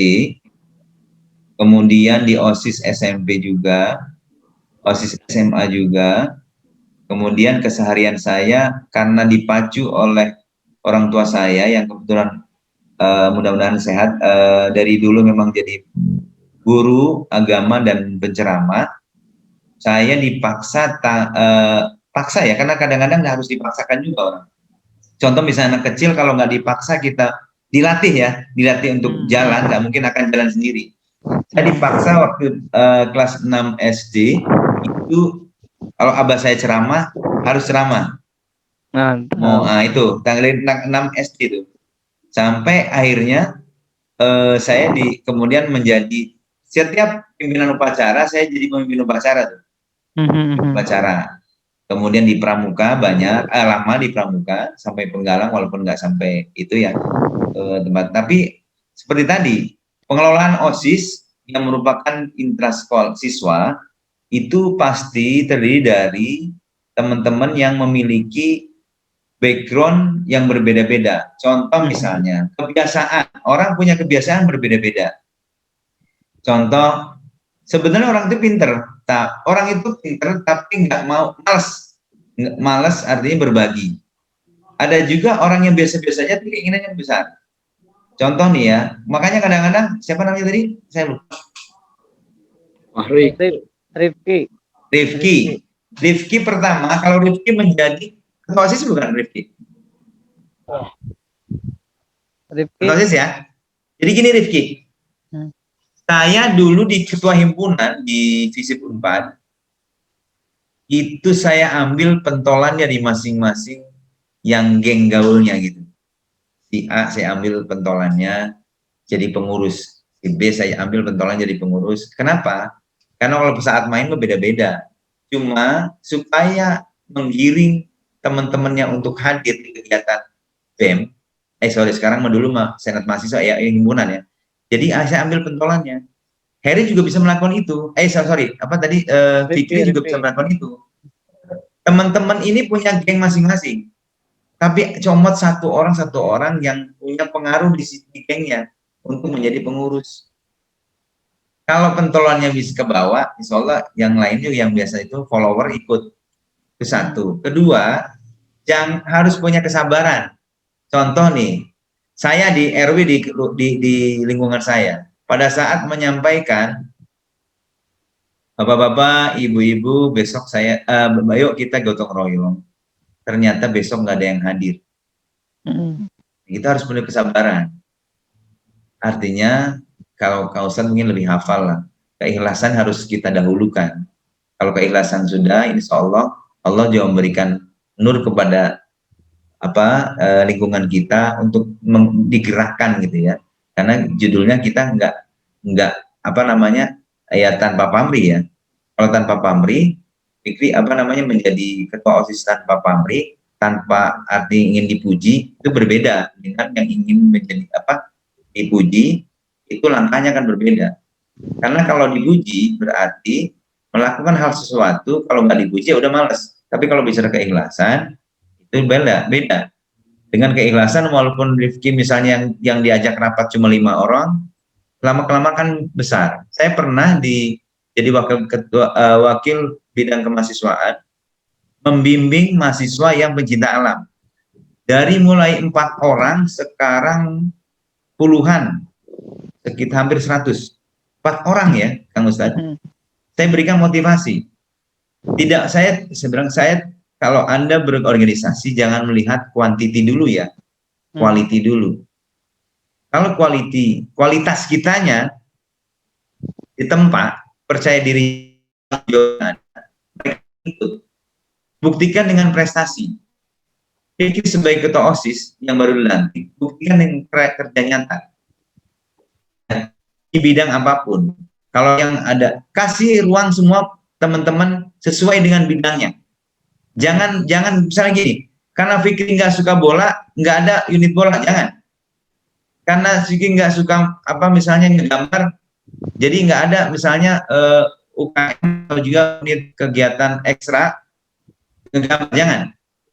S2: kemudian di OSIS SMP juga, OSIS SMA juga. Kemudian keseharian saya karena dipacu oleh orang tua saya yang kebetulan mudah-mudahan sehat, dari dulu memang jadi guru agama dan penceramah. Saya dipaksa paksa ya, karena kadang-kadang harus dipaksakan juga orang. Contoh misalnya anak kecil, kalau nggak dipaksa kita dilatih untuk jalan, nggak mungkin akan jalan sendiri. Saya dipaksa waktu kelas 6 SD itu, kalau abah saya ceramah harus ceramah. Itu tanggal 6 SD itu. Sampai akhirnya saya kemudian menjadi, setiap pimpinan upacara saya jadi pemimpin upacara tuh. Upacara. Kemudian di Pramuka lama di Pramuka sampai Penggalang, walaupun nggak sampai itu ya tempat. Tapi seperti tadi, pengelolaan OSIS yang merupakan intraskol siswa itu pasti terdiri dari teman-teman yang memiliki background yang berbeda-beda. Contoh misalnya kebiasaan, orang punya kebiasaan berbeda-beda. Contoh, sebenarnya orang itu pinter, tapi nggak mau, malas artinya berbagi. Ada juga orang yang biasa-biasanya tapi keinginannya besar. Contoh nih ya, makanya kadang-kadang siapa namanya tadi? Saya lupa. Rifki pertama, kalau Rifki menjadi ketua OSIS bukan Rifki? Ketua OSIS ya. Jadi gini Rifki, saya dulu di ketua himpunan di Visip 4, itu saya ambil pentolan dari masing-masing yang geng gaulnya gitu. Si A saya ambil pentolannya jadi pengurus, si B saya ambil pentolan jadi pengurus. Kenapa? Karena kalau saat main beda-beda. Cuma supaya menggiring teman-temannya untuk hadir di kegiatan BEM, sekarang dulu senat mahasiswa ya, himpunan ya. Jadi saya ambil pentolannya. Harry juga bisa melakukan itu. Fikri juga bisa melakukan itu. Teman-teman ini punya geng masing-masing. Tapi comot satu orang yang punya pengaruh di gengnya untuk menjadi pengurus. Kalau pentolannya bisa ke bawah, insya Allah yang lain juga yang biasa itu follower ikut. Itu satu. Kedua, harus punya kesabaran. Contoh nih, saya di RW di lingkungan saya, pada saat menyampaikan, bapak-bapak, ibu-ibu, besok yuk kita gotong royong. Ternyata besok nggak ada yang hadir. Kita harus punya kesabaran. Artinya, kalau Kausan mungkin lebih hafal lah. Keikhlasan harus kita dahulukan. Kalau keikhlasan sudah, insya Allah juga memberikan nur kepada lingkungan kita untuk digerakkan gitu ya. Karena judulnya kita nggak tanpa pamrih ya. Kalau tanpa pamrih, Fikri menjadi ketua OSIS tanpa pamrih, tanpa arti ingin dipuji, itu berbeda dengan yang ingin menjadi dipuji, itu langkahnya akan berbeda. Karena kalau dipuji berarti melakukan hal sesuatu, kalau nggak dipuji ya udah males. Tapi kalau bicara keikhlasan, itu beda. Dengan keikhlasan, walaupun Rifki misalnya yang diajak rapat cuma 5 orang, lama-kelamaan kan besar. Saya pernah jadi wakil bidang kemahasiswaan, membimbing mahasiswa yang pencinta alam. Dari mulai 4 orang, sekarang puluhan, sekitar hampir 100. 4 orang ya, Kang Ustadz. Saya berikan motivasi. Saya kalau Anda berorganisasi jangan melihat quantity dulu ya, quality dulu. Kalau kualitas kitanya di tempat, percaya diri, buktikan dengan prestasi. Fikri sebagai ketua OSIS yang baru dilantik, buktikan dengan kerja nyata di bidang apapun. Kalau yang ada, kasih ruang semua teman-teman sesuai dengan bidangnya. Jangan misalnya gini, karena Fikri nggak suka bola, nggak ada unit bola, jangan. Karena Fikri nggak suka misalnya ngegambar, jadi nggak ada misalnya UKM atau juga unit kegiatan ekstra ngegambar, jangan.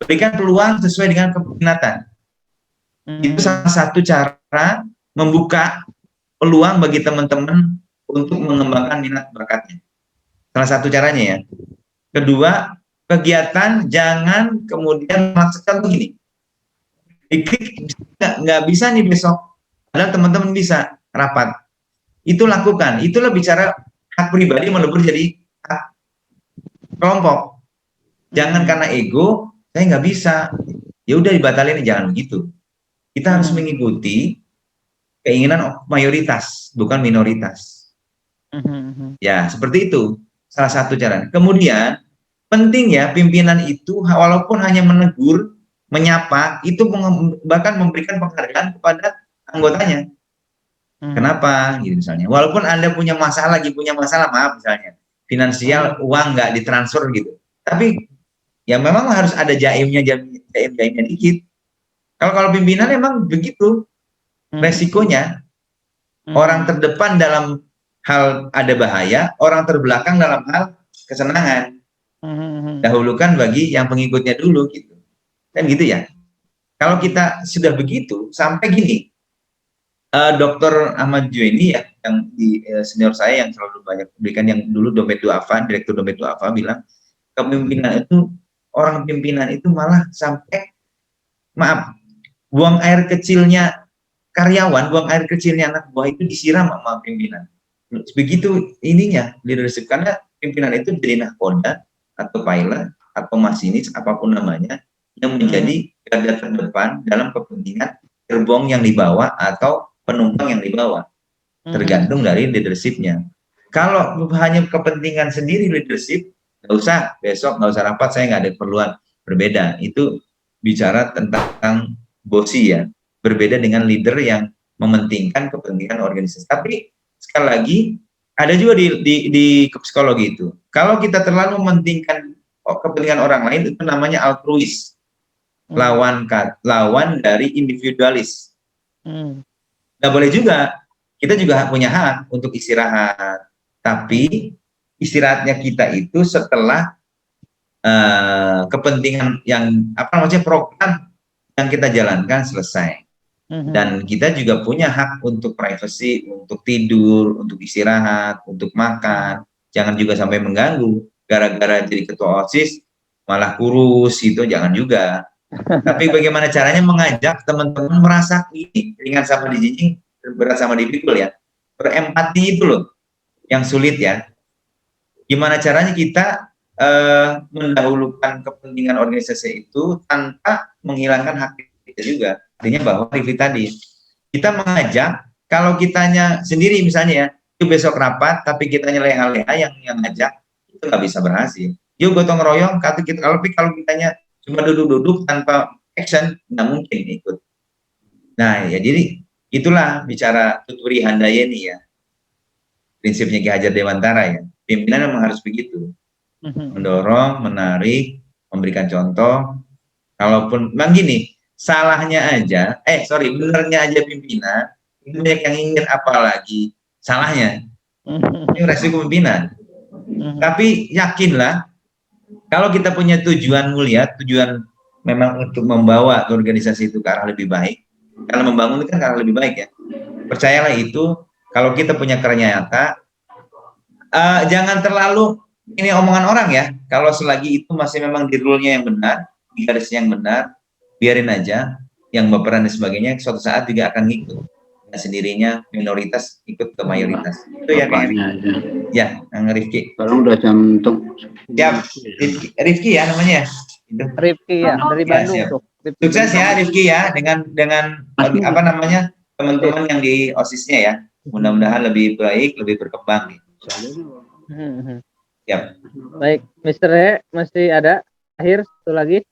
S2: Berikan peluang sesuai dengan keminatan. Itu salah satu cara membuka peluang bagi teman-teman untuk mengembangkan minat bakatnya. Salah satu caranya ya. Kedua, kegiatan jangan kemudian memaksakan begini. Nggak bisa nih besok, padahal teman-teman bisa rapat. Itu lakukan. Itulah bicara hak pribadi melebur jadi hak kelompok. Jangan karena ego, saya nggak bisa. Ya udah dibatalin, jangan begitu. Kita harus mengikuti keinginan mayoritas, bukan minoritas. Ya, seperti itu. Salah satu cara. Kemudian penting ya, pimpinan itu walaupun hanya menegur, menyapa, itu bahkan memberikan penghargaan kepada anggotanya. Kenapa? Gitu misalnya. Walaupun Anda punya masalah, maaf misalnya, finansial, uang nggak ditransfer gitu. Tapi ya memang harus ada jaimnya dikit. Kalau pimpinan memang begitu resikonya. Orang terdepan dalam hal ada bahaya, orang terbelakang dalam hal kesenangan. Dahulukan bagi yang pengikutnya dulu gitu. Kan gitu ya. Kalau kita sudah begitu, sampai gini, Dr. Ahmad Juwaini ya, yang di senior saya yang selalu banyak berikan, yang dulu dompet duafa, direktur dompet duafa bilang, kepemimpinan itu, orang pimpinan itu malah sampai, buang air kecilnya karyawan, buang air kecilnya anak buah itu disiram sama pimpinan. Begitu ininya leadership, karena pimpinan itu jadi nahkoda atau pilot atau masinis apapun namanya, yang menjadi garda terdepan dalam kepentingan gerbong yang dibawa atau penumpang yang dibawa, tergantung dari leadershipnya. Kalau hanya kepentingan sendiri leadership, nggak usah, besok nggak usah rapat, saya nggak ada keperluan. Berbeda, itu bicara tentang bosi ya, berbeda dengan leader yang mementingkan kepentingan organisasi. Tapi sekali lagi, ada juga di psikologi itu. Kalau kita terlalu mementingkan kepentingan orang lain, itu namanya altruis. Lawan dari individualis. Nggak boleh juga. Kita juga punya hak untuk istirahat. Tapi istirahatnya kita itu setelah kepentingan yang program yang kita jalankan selesai. Dan kita juga punya hak untuk privacy, untuk tidur, untuk istirahat, untuk makan. Jangan juga sampai mengganggu. Gara-gara jadi ketua OSIS malah kurus itu, jangan juga. Tapi bagaimana caranya mengajak teman-teman merasa ini ringan sama dijinjing, berat sama dipikul ya. Berempati itu loh yang sulit ya. Gimana caranya kita mendahulukan kepentingan organisasi itu tanpa menghilangkan hak kita juga. Artinya bahwa Rifli tadi, kita mengajak, kalau kitanya sendiri misalnya ya, yuk besok rapat, tapi kitanya leha-leha yang ngajak, itu nggak bisa berhasil. Yuk gotong royong, kalau kitanya cuma duduk-duduk tanpa action, nggak mungkin ikut. Nah ya jadi itulah bicara Tuturi Handayani ya, prinsipnya Ki Hajar Dewantara ya. Pimpinan memang harus begitu, mendorong, menarik, memberikan contoh. Kalaupun memang gini, benernya aja pimpinan itu banyak yang ingin, apalagi salahnya. Ini resiko pimpinan. Tapi yakinlah, kalau kita punya tujuan mulia, tujuan memang untuk membawa organisasi itu ke arah lebih baik, karena membangun itu kan ke arah lebih baik ya. Percayalah itu, kalau kita punya kerja nyata, jangan terlalu ini omongan orang ya. Kalau selagi itu masih memang di rule-nya yang benar, di garisnya yang benar, biarin aja. Yang berperan dan sebagainya suatu saat juga akan ngikut. Nah, sendirinya minoritas ikut ke mayoritas. Itu ya Kang Rifki. Ya, Kang Rifki.
S3: Sekarang udah jam
S2: Ya, Rifki ya namanya.
S1: Rifki ya, dari Bandung tuh.
S2: Sukses ya Rifki ya dengan teman-teman yang di OSIS-nya ya. Mudah-mudahan lebih baik, lebih berkembang nih. Siap.
S1: Baik, Mr. He masih ada akhir satu lagi.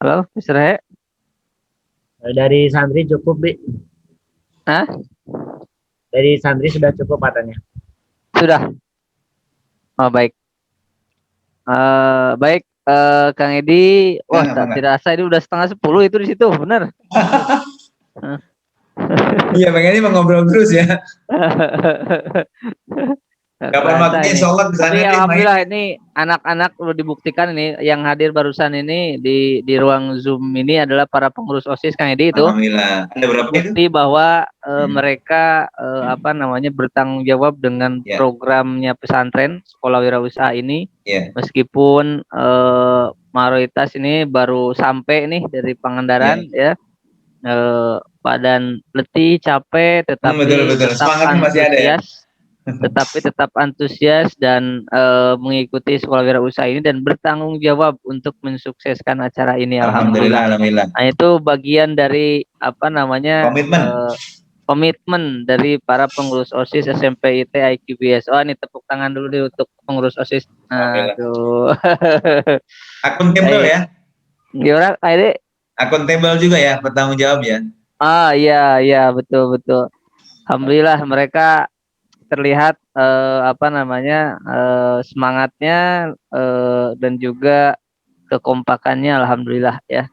S1: Halo, Mr. He.
S4: Dari santri cukup, Bi.
S1: Hah?
S4: Dari santri sudah cukup katanya.
S1: Sudah. Oh, baik. Baik, Kang Edi. Wah, tak dirasa ini udah 9:30 itu di situ, benar.
S2: Iya, Bang Edi mau ngobrol terus ya. Kapan waktunya insya Allah kesana.
S1: Tapi alhamdulillah ini anak-anak udah dibuktikan ini yang hadir barusan ini di ruang Zoom ini adalah para pengurus OSIS Kang Edi itu.
S2: Alhamdulillah. Ada berapa itu?
S1: Bukti bahwa mereka bertanggung jawab dengan programnya pesantren Sekolah Wirausaha ini. Meskipun mayoritas ini baru sampai nih dari Pangandaran ya. Badan letih, capek, tetapi
S2: betul. Semangatnya masih ada ya.
S1: Tetap antusias dan mengikuti Sekolah Wirausaha ini dan bertanggung jawab untuk mensukseskan acara ini. Alhamdulillah. Nah, itu bagian dari komitmen dari para pengurus OSIS SMP IT IQBS. Oh, ini tepuk tangan dulu deh untuk pengurus OSIS. Aduh.
S2: Akuntabel ya.
S1: Gimana, Aide?
S2: Akuntabel juga ya, bertanggung jawab ya.
S1: Iya, betul. Alhamdulillah mereka terlihat semangatnya dan juga kekompakannya alhamdulillah ya.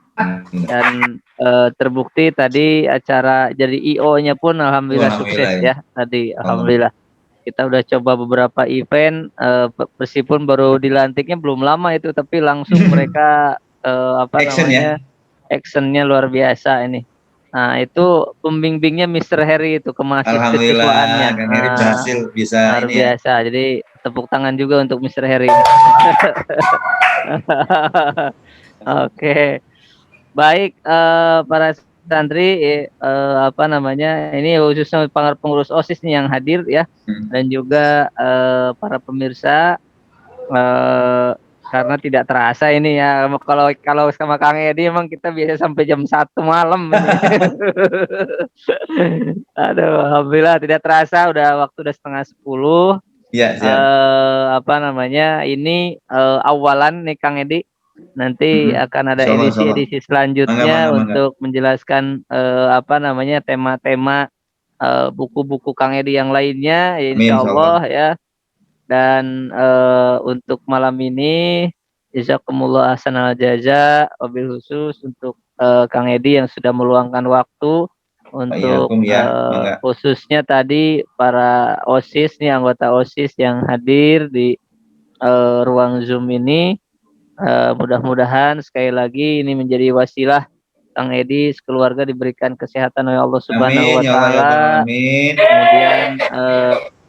S1: Dan terbukti tadi acara jadi IO-nya pun alhamdulillah sukses ya tadi. Alhamdulillah. Kita udah coba beberapa event, meskipun baru dilantiknya belum lama itu, tapi langsung mereka actionnya luar biasa ini. Nah, itu pembimbingnya Mr. Harry itu
S2: Alhamdulillah, Kang Harry berhasil bisa
S1: luar
S2: ini
S1: biasa. Ya. Jadi tepuk tangan juga untuk Mr. Harry. Oke. Baik, para santri ini khususnya pengurus OSIS nih yang hadir ya, dan juga para pemirsa, karena tidak terasa ini ya, kalau sama Kang Edi emang kita biasa sampai jam 1 malam. Aduh, alhamdulillah tidak terasa waktu udah 9:30.
S2: Iya.
S1: Ini awalan nih Kang Edi. Nanti akan ada
S2: Insyaallah, insyaallah.
S1: edisi-edisi selanjutnya
S2: Mangga.
S1: untuk menjelaskan apa namanya tema-tema buku-buku Kang Edi yang lainnya, ya
S2: Amin,
S1: insya Allah
S2: insyaallah.
S1: ya. Dan untuk malam ini, jazakumullah ahsanal jaza, wabil khusus untuk Kang Edi yang sudah meluangkan waktu untuk
S2: Waalaikumsalam ya, mangga.
S1: khususnya tadi para OSIS nih, anggota OSIS yang hadir di ruang Zoom ini. Mudah-mudahan sekali lagi ini menjadi wasilah Kang Edi sekeluarga diberikan kesehatan oleh Allah Subhanahu
S2: Amin
S1: wa
S2: ya Allah ya Rabbal
S1: taala.
S2: alamin.
S1: Kemudian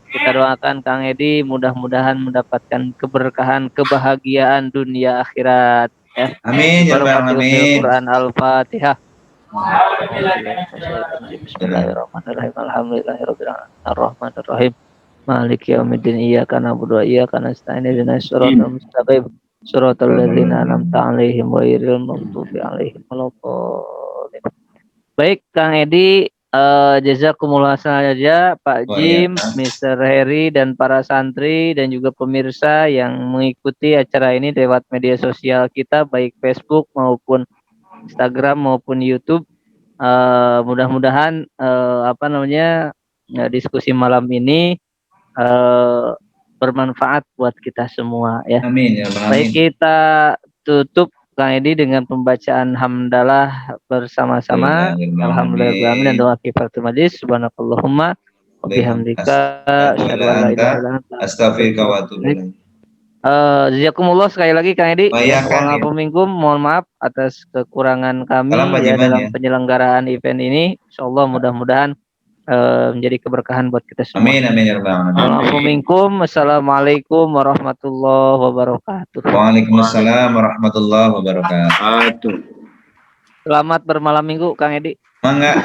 S1: kita doakan Kang Edi mudah-mudahan mendapatkan keberkahan, kebahagiaan dunia akhirat ya.
S2: Amin ya Rabbal
S1: Barakatul
S2: alamin.
S1: Quran Al-Fatihah. Bismillahirrahmanirrahim. Alhamdulillahirabbil alamin. Arrahmanirrahim. Maliki yaumiddin. Iyyaka na'budu wa iyyaka nasta'in. Ihdinas siratal mustaqim. Siratal ladzina an'amta 'alaihim ghairil maghdubi 'alaihim waladdallin. Baik, Kang Edi, jazakumullah saja Pak Jim, Mr. Heri dan para santri dan juga pemirsa yang mengikuti acara ini lewat media sosial kita baik Facebook maupun Instagram maupun YouTube. Mudah-mudahan apa namanya diskusi malam ini bermanfaat buat kita semua ya.
S2: Amin ya Rabbal
S1: Baik,
S2: alamin.
S1: kita tutup Kang Edi dengan pembacaan hamdalah bersama-sama. Alhamdulillah dan doa kifaratul majlis. Subhanakallahumma wa bihamdika asyhadu an la ilaha illa anta
S2: astaghfiruka wa atubu ilaik.
S1: Jazakumullah sekali lagi Kang Edi.
S2: Bayakan,
S1: Mohon maaf atas kekurangan kami
S2: Salam Pak
S1: ya
S2: Jiman,
S1: dalam
S2: ya.
S1: penyelenggaraan event ini. Insyaallah mudah-mudahan menjadi keberkahan buat kita semua.
S2: Amin amin ya Rabbal alamin.
S1: Assalamualaikum warahmatullahi wabarakatuh.
S2: Waalaikumsalam warahmatullahi wabarakatuh.
S1: Selamat bermalam minggu Kang Edi.
S2: Mangga.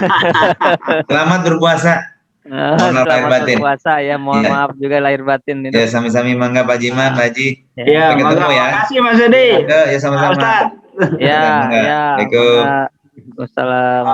S2: Selamat berpuasa. Mohon maaf lahir
S1: Selamat
S2: batin.
S1: berpuasa ya, mohon
S2: Iya.
S1: maaf juga lahir batin ini.
S2: Ya sami-sami mangga Pak Jiman, Pak Haji.
S3: Ya,
S2: Sampai ketemu ya.
S3: makasih Mas Edi.
S2: Ya sama-sama.
S3: Ustaz.
S1: Ya,
S2: Mangga.
S1: ya.
S2: Assalamualaikum.
S1: Waalaikumsalam.